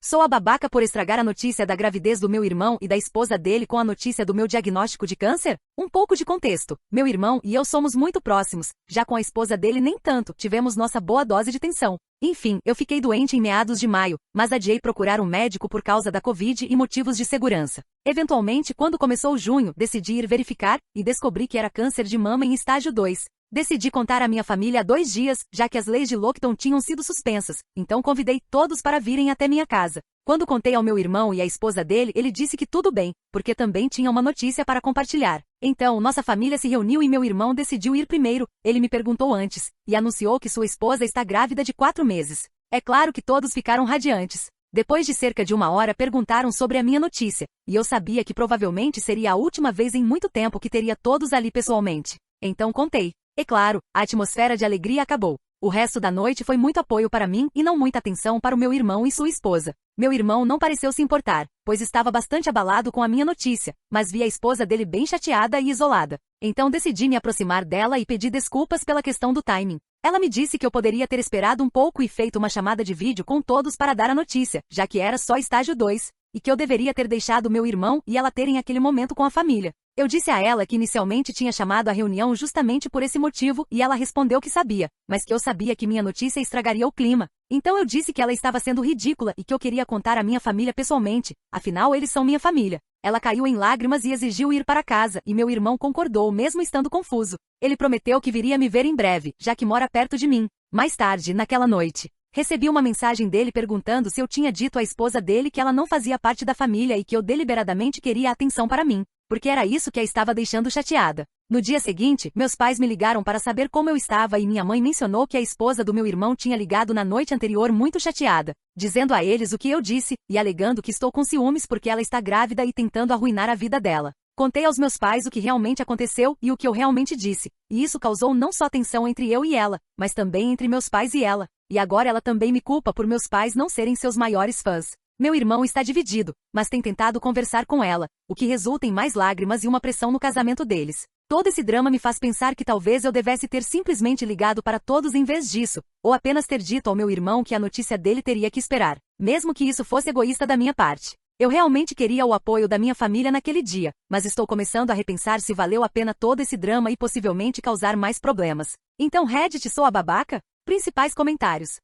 Sou a babaca por estragar a notícia da gravidez do meu irmão e da esposa dele com a notícia do meu diagnóstico de câncer? Um pouco de contexto. Meu irmão e eu somos muito próximos, já com a esposa dele nem tanto, tivemos nossa boa dose de tensão. Enfim, eu fiquei doente em meados de maio, mas adiei procurar um médico por causa da Covid e motivos de segurança. Eventualmente, quando começou junho, decidi ir verificar e descobri que era câncer de mama em estágio 2. Decidi contar à minha família há 2 dias, já que as leis de lockdown tinham sido suspensas, então convidei todos para virem até minha casa. Quando contei ao meu irmão e à esposa dele, ele disse que tudo bem, porque também tinha uma notícia para compartilhar. Então, nossa família se reuniu e meu irmão decidiu ir primeiro, ele me perguntou antes, e anunciou que sua esposa está grávida de 4 meses. É claro que todos ficaram radiantes. Depois de cerca de 1 hora perguntaram sobre a minha notícia, e eu sabia que provavelmente seria a última vez em muito tempo que teria todos ali pessoalmente. Então contei. E claro, a atmosfera de alegria acabou. O resto da noite foi muito apoio para mim e não muita atenção para o meu irmão e sua esposa. Meu irmão não pareceu se importar, pois estava bastante abalado com a minha notícia, mas vi a esposa dele bem chateada e isolada. Então decidi me aproximar dela e pedir desculpas pela questão do timing. Ela me disse que eu poderia ter esperado um pouco e feito uma chamada de vídeo com todos para dar a notícia, já que era só estágio 2, e que eu deveria ter deixado meu irmão e ela terem aquele momento com a família. Eu disse a ela que inicialmente tinha chamado a reunião justamente por esse motivo e ela respondeu que sabia, mas que eu sabia que minha notícia estragaria o clima. Então eu disse que ela estava sendo ridícula e que eu queria contar à minha família pessoalmente, afinal eles são minha família. Ela caiu em lágrimas e exigiu ir para casa e meu irmão concordou mesmo estando confuso. Ele prometeu que viria me ver em breve, já que mora perto de mim. Mais tarde, naquela noite, recebi uma mensagem dele perguntando se eu tinha dito à esposa dele que ela não fazia parte da família e que eu deliberadamente queria atenção para mim, porque era isso que a estava deixando chateada. No dia seguinte, meus pais me ligaram para saber como eu estava e minha mãe mencionou que a esposa do meu irmão tinha ligado na noite anterior muito chateada, dizendo a eles o que eu disse e alegando que estou com ciúmes porque ela está grávida e tentando arruinar a vida dela. Contei aos meus pais o que realmente aconteceu e o que eu realmente disse, e isso causou não só tensão entre eu e ela, mas também entre meus pais e ela. E agora ela também me culpa por meus pais não serem seus maiores fãs. Meu irmão está dividido, mas tem tentado conversar com ela, o que resulta em mais lágrimas e uma pressão no casamento deles. Todo esse drama me faz pensar que talvez eu devesse ter simplesmente ligado para todos em vez disso, ou apenas ter dito ao meu irmão que a notícia dele teria que esperar, mesmo que isso fosse egoísta da minha parte. Eu realmente queria o apoio da minha família naquele dia, mas estou começando a repensar se valeu a pena todo esse drama e possivelmente causar mais problemas. Então Reddit, sou a babaca? Principais comentários.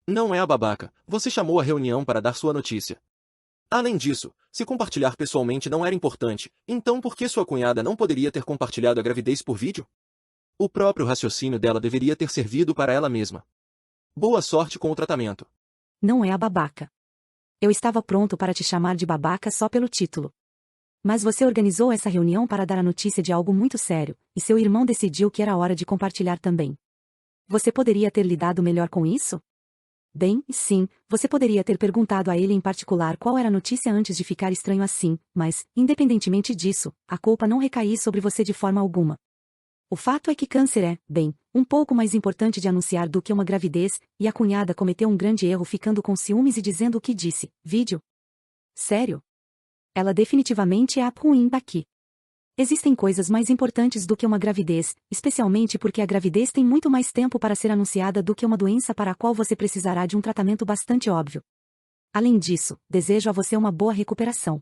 Não é a babaca, você chamou a reunião para dar sua notícia. Além disso, se compartilhar pessoalmente não era importante, então por que sua cunhada não poderia ter compartilhado a gravidez por vídeo? O próprio raciocínio dela deveria ter servido para ela mesma. Boa sorte com o tratamento. Não é a babaca. Eu estava pronto para te chamar de babaca só pelo título. Mas você organizou essa reunião para dar a notícia de algo muito sério, e seu irmão decidiu que era hora de compartilhar também. Você poderia ter lidado melhor com isso? Bem, sim, você poderia ter perguntado a ele em particular qual era a notícia antes de ficar estranho assim, mas, independentemente disso, a culpa não recai sobre você de forma alguma. O fato é que câncer é, bem, um pouco mais importante de anunciar do que uma gravidez, e a cunhada cometeu um grande erro ficando com ciúmes e dizendo o que disse. Vídeo? Sério? Ela definitivamente é a ruim daqui. Existem coisas mais importantes do que uma gravidez, especialmente porque a gravidez tem muito mais tempo para ser anunciada do que uma doença para a qual você precisará de um tratamento bastante óbvio. Além disso, desejo a você uma boa recuperação.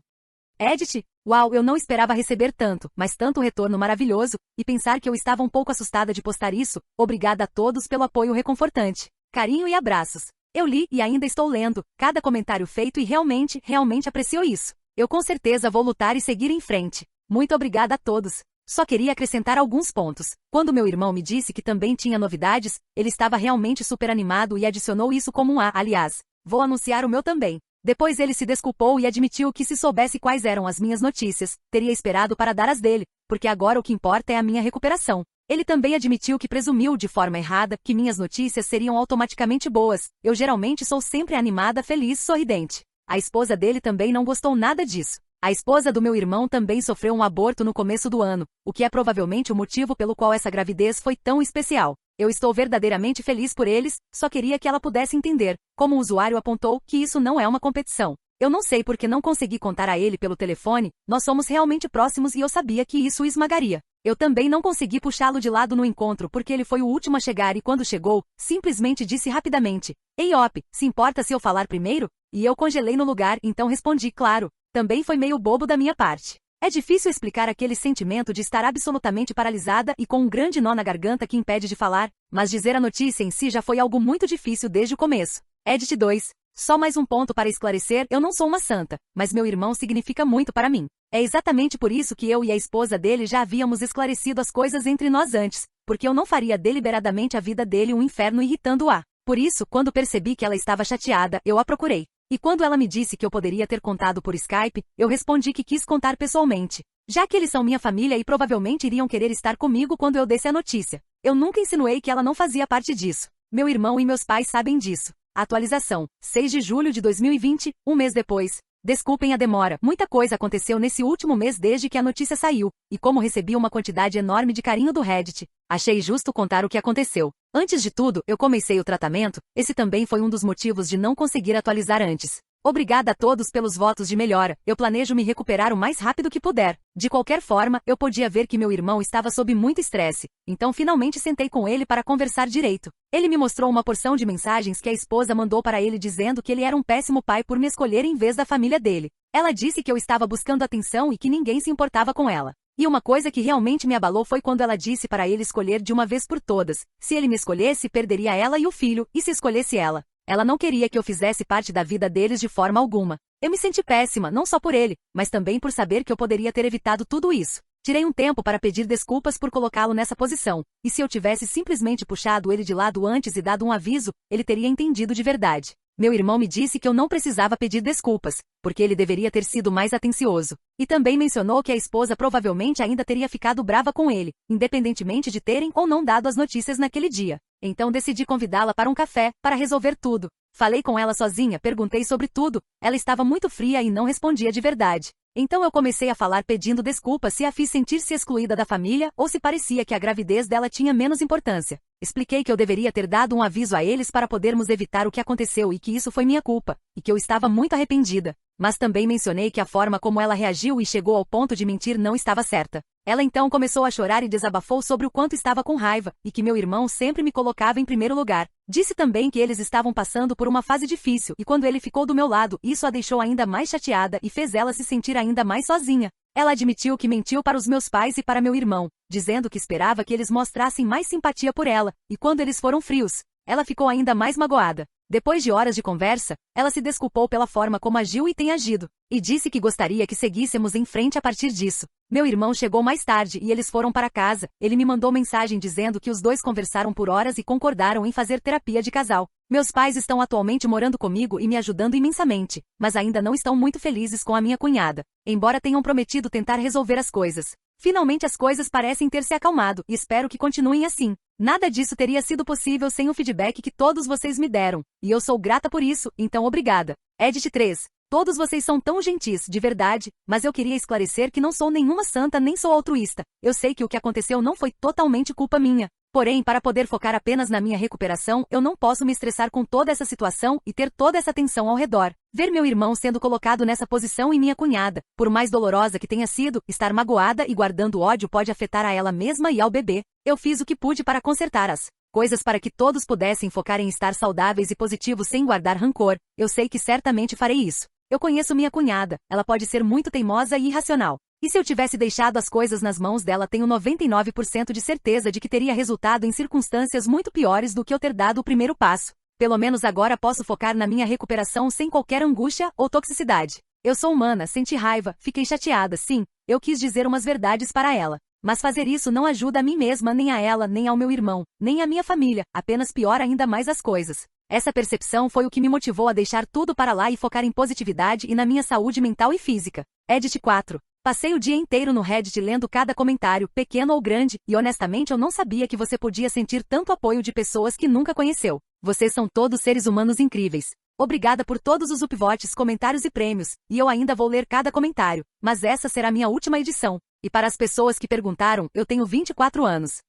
Edit, uau, eu não esperava receber tanto, mas tanto retorno maravilhoso, e pensar que eu estava um pouco assustada de postar isso. Obrigada a todos pelo apoio reconfortante. Carinho e abraços. Eu li e ainda estou lendo cada comentário feito e realmente aprecio isso. Eu com certeza vou lutar e seguir em frente. Muito obrigada a todos. Só queria acrescentar alguns pontos. Quando meu irmão me disse que também tinha novidades, ele estava realmente super animado e adicionou isso como um aliás, vou anunciar o meu também. Depois ele se desculpou e admitiu que se soubesse quais eram as minhas notícias, teria esperado para dar as dele, porque agora o que importa é a minha recuperação. Ele também admitiu que presumiu de forma errada que minhas notícias seriam automaticamente boas. Eu geralmente sou sempre animada, feliz, sorridente. A esposa dele também não gostou nada disso. A esposa do meu irmão também sofreu um aborto no começo do ano, o que é provavelmente o motivo pelo qual essa gravidez foi tão especial. Eu estou verdadeiramente feliz por eles, só queria que ela pudesse entender, como o usuário apontou, que isso não é uma competição. Eu não sei porque não consegui contar a ele pelo telefone, nós somos realmente próximos e eu sabia que isso o esmagaria. Eu também não consegui puxá-lo de lado no encontro porque ele foi o último a chegar e quando chegou, simplesmente disse rapidamente, Ei Op, se importa se eu falar primeiro? E eu congelei no lugar, então respondi claro. Também foi meio bobo da minha parte. É difícil explicar aquele sentimento de estar absolutamente paralisada e com um grande nó na garganta que impede de falar, mas dizer a notícia em si já foi algo muito difícil desde o começo. Edit 2. Só mais um ponto para esclarecer, eu não sou uma santa, mas meu irmão significa muito para mim. É exatamente por isso que eu e a esposa dele já havíamos esclarecido as coisas entre nós antes, porque eu não faria deliberadamente a vida dele um inferno irritando-a. Por isso, quando percebi que ela estava chateada, eu a procurei. E quando ela me disse que eu poderia ter contado por Skype, eu respondi que quis contar pessoalmente. Já que eles são minha família e provavelmente iriam querer estar comigo quando eu desse a notícia. Eu nunca insinuei que ela não fazia parte disso. Meu irmão e meus pais sabem disso. Atualização. 6 de julho de 2020, um mês depois. Desculpem a demora, muita coisa aconteceu nesse último mês desde que a notícia saiu, e como recebi uma quantidade enorme de carinho do Reddit, achei justo contar o que aconteceu. Antes de tudo, eu comecei o tratamento, esse também foi um dos motivos de não conseguir atualizar antes. Obrigada a todos pelos votos de melhora, eu planejo me recuperar o mais rápido que puder. De qualquer forma, eu podia ver que meu irmão estava sob muito estresse, então finalmente sentei com ele para conversar direito. Ele me mostrou uma porção de mensagens que a esposa mandou para ele dizendo que ele era um péssimo pai por me escolher em vez da família dele. Ela disse que eu estava buscando atenção e que ninguém se importava com ela. E uma coisa que realmente me abalou foi quando ela disse para ele escolher de uma vez por todas. Se ele me escolhesse, perderia ela e o filho, e se escolhesse ela? Ela não queria que eu fizesse parte da vida deles de forma alguma. Eu me senti péssima, não só por ele, mas também por saber que eu poderia ter evitado tudo isso. Tirei um tempo para pedir desculpas por colocá-lo nessa posição, e se eu tivesse simplesmente puxado ele de lado antes e dado um aviso, ele teria entendido de verdade. Meu irmão me disse que eu não precisava pedir desculpas, porque ele deveria ter sido mais atencioso. E também mencionou que a esposa provavelmente ainda teria ficado brava com ele, independentemente de terem ou não dado as notícias naquele dia. Então decidi convidá-la para um café, para resolver tudo. Falei com ela sozinha, perguntei sobre tudo, ela estava muito fria e não respondia de verdade. Então eu comecei a falar pedindo desculpas se a fiz sentir-se excluída da família ou se parecia que a gravidez dela tinha menos importância. Expliquei que eu deveria ter dado um aviso a eles para podermos evitar o que aconteceu e que isso foi minha culpa, e que eu estava muito arrependida. Mas também mencionei que a forma como ela reagiu e chegou ao ponto de mentir não estava certa. Ela então começou a chorar e desabafou sobre o quanto estava com raiva, e que meu irmão sempre me colocava em primeiro lugar. Disse também que eles estavam passando por uma fase difícil, e quando ele ficou do meu lado, isso a deixou ainda mais chateada e fez ela se sentir ainda mais sozinha. Ela admitiu que mentiu para os meus pais e para meu irmão, dizendo que esperava que eles mostrassem mais simpatia por ela, e quando eles foram frios, ela ficou ainda mais magoada. Depois de horas de conversa, ela se desculpou pela forma como agiu e tem agido, e disse que gostaria que seguíssemos em frente a partir disso. Meu irmão chegou mais tarde e eles foram para casa. Ele me mandou mensagem dizendo que os dois conversaram por horas e concordaram em fazer terapia de casal. Meus pais estão atualmente morando comigo e me ajudando imensamente, mas ainda não estão muito felizes com a minha cunhada, embora tenham prometido tentar resolver as coisas. Finalmente as coisas parecem ter se acalmado e espero que continuem assim. Nada disso teria sido possível sem o feedback que todos vocês me deram, e eu sou grata por isso, então obrigada. Edit 3. Todos vocês são tão gentis, de verdade, mas eu queria esclarecer que não sou nenhuma santa nem sou altruísta. Eu sei que o que aconteceu não foi totalmente culpa minha. Porém, para poder focar apenas na minha recuperação, eu não posso me estressar com toda essa situação e ter toda essa tensão ao redor. Ver meu irmão sendo colocado nessa posição e minha cunhada, por mais dolorosa que tenha sido, estar magoada e guardando ódio pode afetar a ela mesma e ao bebê. Eu fiz o que pude para consertar as coisas para que todos pudessem focar em estar saudáveis e positivos sem guardar rancor. Eu sei que certamente farei isso. Eu conheço minha cunhada, ela pode ser muito teimosa e irracional. E se eu tivesse deixado as coisas nas mãos dela, tenho 99% de certeza de que teria resultado em circunstâncias muito piores do que eu ter dado o primeiro passo. Pelo menos agora posso focar na minha recuperação sem qualquer angústia ou toxicidade. Eu sou humana, senti raiva, fiquei chateada, sim, eu quis dizer umas verdades para ela. Mas fazer isso não ajuda a mim mesma, nem a ela, nem ao meu irmão, nem à minha família, apenas piora ainda mais as coisas. Essa percepção foi o que me motivou a deixar tudo para lá e focar em positividade e na minha saúde mental e física. Edit 4. Passei o dia inteiro no Reddit lendo cada comentário, pequeno ou grande, e honestamente eu não sabia que você podia sentir tanto apoio de pessoas que nunca conheceu. Vocês são todos seres humanos incríveis. Obrigada por todos os upvotes, comentários e prêmios, e eu ainda vou ler cada comentário, mas essa será minha última edição. E para as pessoas que perguntaram, eu tenho 24 anos.